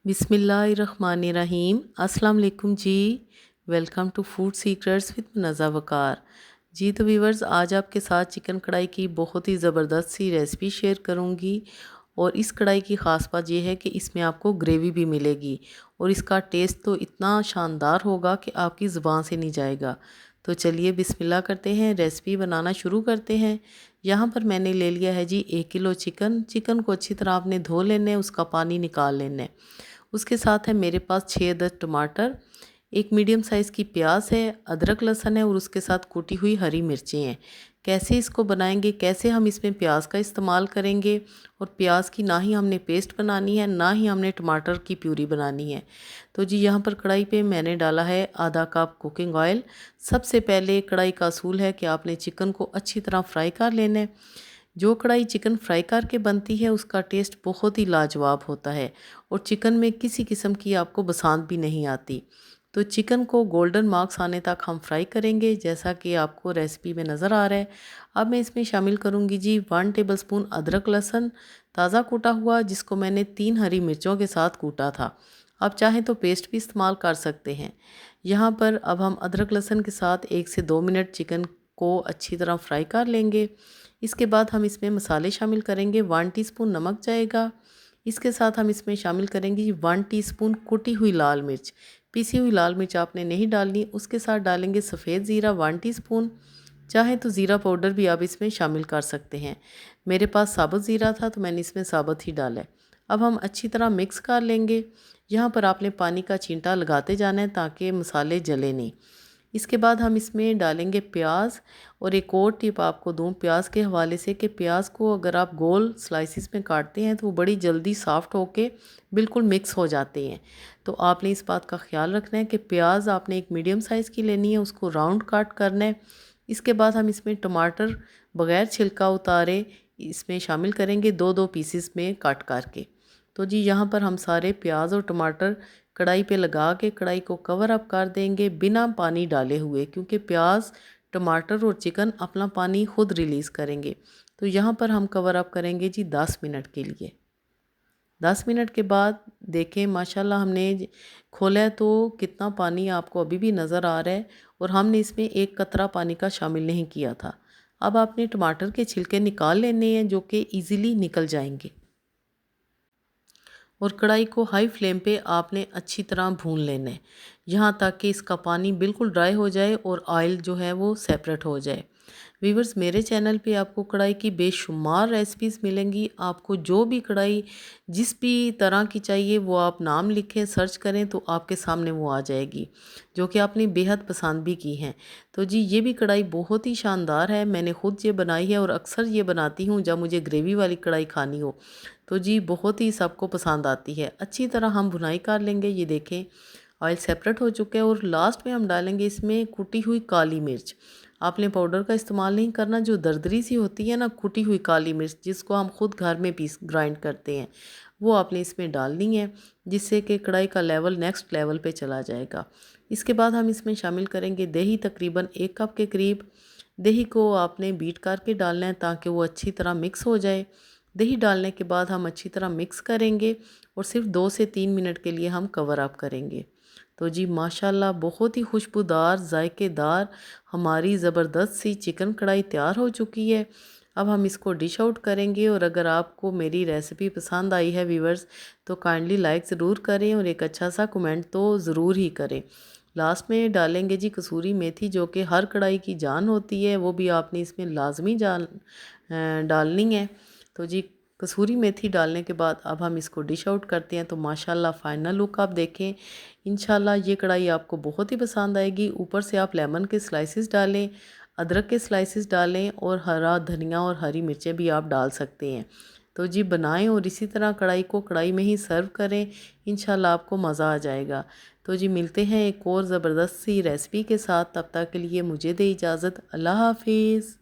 बिस्मिल्लाहिर्रहमानिर्रहीम। अस्सलाम वालेकुम जी। Welcome to food secrets with Naza Waqar. जी तो व्यूवर्स, आज आपके साथ चिकन कढ़ाई की बहुत ही ज़बरदस्त सी रेसिपी शेयर करूंगी। और इस कढ़ाई की ख़ास बात यह है कि इसमें आपको ग्रेवी भी मिलेगी और इसका टेस्ट तो इतना शानदार होगा कि आपकी ज़ुबान से नहीं जाएगा। तो चलिए बिस्मिल्लाह करते हैं, रेसिपी बनाना शुरू करते हैं। यहाँ पर मैंने ले लिया है जी 1 किलो चिकन। चिकन को अच्छी तरह आपने धो लेना है, उसका पानी निकाल लेना है। उसके साथ है मेरे पास 6-10 टमाटर, एक मीडियम साइज़ की प्याज है, अदरक लहसुन है और उसके साथ कूटी हुई हरी मिर्चें हैं। कैसे इसको बनाएंगे, कैसे हम इसमें प्याज का इस्तेमाल करेंगे, और प्याज की ना ही हमने पेस्ट बनानी है ना ही हमने टमाटर की प्यूरी बनानी है। तो जी यहाँ पर कढ़ाई पे मैंने डाला है आधा कप कुकिंग ऑयल। सबसे पहले कढ़ाई का असूल है कि आपने चिकन को अच्छी तरह फ्राई कर लेना है। जो कढ़ाई चिकन फ्राई करके बनती है उसका टेस्ट बहुत ही लाजवाब होता है और चिकन में किसी किस्म की आपको बसांत भी नहीं आती। तो चिकन को गोल्डन मार्क्स आने तक हम फ्राई करेंगे, जैसा कि आपको रेसिपी में नज़र आ रहा है। अब मैं इसमें शामिल करूंगी जी 1 टेबलस्पून अदरक लहसुन ताज़ा कूटा हुआ, जिसको मैंने 3 हरी मिर्चों के साथ कूटा था। आप चाहें तो पेस्ट भी इस्तेमाल कर सकते हैं। यहाँ पर अब हम अदरक लहसुन के साथ 1 से 2 मिनट चिकन को अच्छी तरह फ्राई कर लेंगे। इसके बाद हम इसमें मसाले शामिल करेंगे। 1 टीस्पून नमक जाएगा। इसके साथ हम इसमें शामिल करेंगे 1 टीस्पून कुटी हुई लाल मिर्च। पीसी हुई लाल मिर्च आपने नहीं डालनी। उसके साथ डालेंगे सफ़ेद ज़ीरा 1 टीस्पून। चाहे तो ज़ीरा पाउडर भी आप इसमें शामिल कर सकते हैं। मेरे पास साबुत ज़ीरा था तो मैंने इसमें साबुत ही डाला है। अब हम अच्छी तरह मिक्स कर लेंगे। यहाँ पर आपने पानी का छींटा लगाते जाना है ताकि मसाले जले नहीं। इसके बाद हम इसमें डालेंगे प्याज। और एक और टिप आपको दूं प्याज के हवाले से कि प्याज को अगर आप गोल स्लाइसिस में काटते हैं तो वो बड़ी जल्दी सॉफ्ट होके बिल्कुल मिक्स हो जाते हैं। तो आपने इस बात का ख्याल रखना है कि प्याज आपने एक मीडियम साइज़ की लेनी है, उसको राउंड काट करना है। इसके बाद हम इसमें टमाटर बग़ैर छिलका उतारे इसमें शामिल करेंगे, 2-2 पीसेस में काट करके। तो जी यहाँ पर हम सारे प्याज और टमाटर कढ़ाई पे लगा के कढ़ाई को कवर अप कर देंगे बिना पानी डाले हुए, क्योंकि प्याज टमाटर और चिकन अपना पानी खुद रिलीज़ करेंगे। तो यहाँ पर हम कवर अप करेंगे जी 10 मिनट के लिए। 10 मिनट के बाद देखें माशाल्लाह हमने खोला है तो कितना पानी आपको अभी भी नज़र आ रहा है और हमने इसमें एक कतरा पानी का शामिल नहीं किया था। अब आपने टमाटर के छिलके निकाल लेने हैं जो कि ईज़िली निकल जाएंगे। और कढ़ाई को हाई फ्लेम पे आपने अच्छी तरह भून लेना है, यहाँ तक कि इसका पानी बिल्कुल ड्राई हो जाए और ऑयल जो है वो सेपरेट हो जाए। व्यूवर्स, मेरे चैनल पे आपको कढ़ाई की बेशुमार रेसिपीज़ मिलेंगी। आपको जो भी कढ़ाई जिस भी तरह की चाहिए वो आप नाम लिखें, सर्च करें तो आपके सामने वो आ जाएगी, जो कि आपने बेहद पसंद भी की हैं। तो जी ये भी कढ़ाई बहुत ही शानदार है, मैंने ख़ुद ये बनाई है और अक्सर ये बनाती हूँ जब मुझे ग्रेवी वाली कढ़ाई खानी हो। तो जी बहुत ही सबको पसंद आती है। अच्छी तरह हम भुनाई कर लेंगे। ये देखें ऑयल सेपरेट हो चुका है और लास्ट में हम डालेंगे इसमें कुटी हुई काली मिर्च। आपने पाउडर का इस्तेमाल नहीं करना, जो दरदरी सी होती है ना कुटी हुई काली मिर्च, जिसको हम खुद घर में पीस ग्राइंड करते हैं, वो आपने इसमें डालनी है, जिससे कि कढ़ाई का लेवल नेक्स्ट लेवल पे चला जाएगा। इसके बाद हम इसमें शामिल करेंगे दही, तकरीबन 1 कप के करीब। दही को आपने बीट करके डालना है ताकि वो अच्छी तरह मिक्स हो जाए। दही डालने के बाद हम अच्छी तरह मिक्स करेंगे और सिर्फ 2 से 3 मिनट के लिए हम कवर अप करेंगे। तो जी माशाल्लाह बहुत ही खुशबूदार जायकेदार हमारी ज़बरदस्त सी चिकन कढ़ाई तैयार हो चुकी है। अब हम इसको डिश आउट करेंगे। और अगर आपको मेरी रेसिपी पसंद आई है व्यूवर्स, तो काइंडली लाइक ज़रूर करें और एक अच्छा सा कमेंट तो ज़रूर ही करें। लास्ट में डालेंगे जी कसूरी मेथी, जो कि हर कढ़ाई की जान होती है, वो भी आपने इसमें लाजमी डालनी है। तो जी कसूरी मेथी डालने के बाद अब हम इसको डिश आउट करते हैं। तो माशाल्लाह फ़ाइनल लुक आप देखें। इंशाल्लाह ये कढ़ाई आपको बहुत ही पसंद आएगी। ऊपर से आप लेमन के स्लाइसेस डालें, अदरक के स्लाइसेस डालें और हरा धनिया और हरी मिर्चें भी आप डाल सकते हैं। तो जी बनाएं और इसी तरह कढ़ाई को कढ़ाई में ही सर्व करें। इंशाल्लाह आपको मज़ा आ जाएगा। तो जी मिलते हैं एक और ज़बरदस्त सी रेसिपी के साथ। तब तक के लिए मुझे दे इजाज़त। अल्लाह हाफिज़।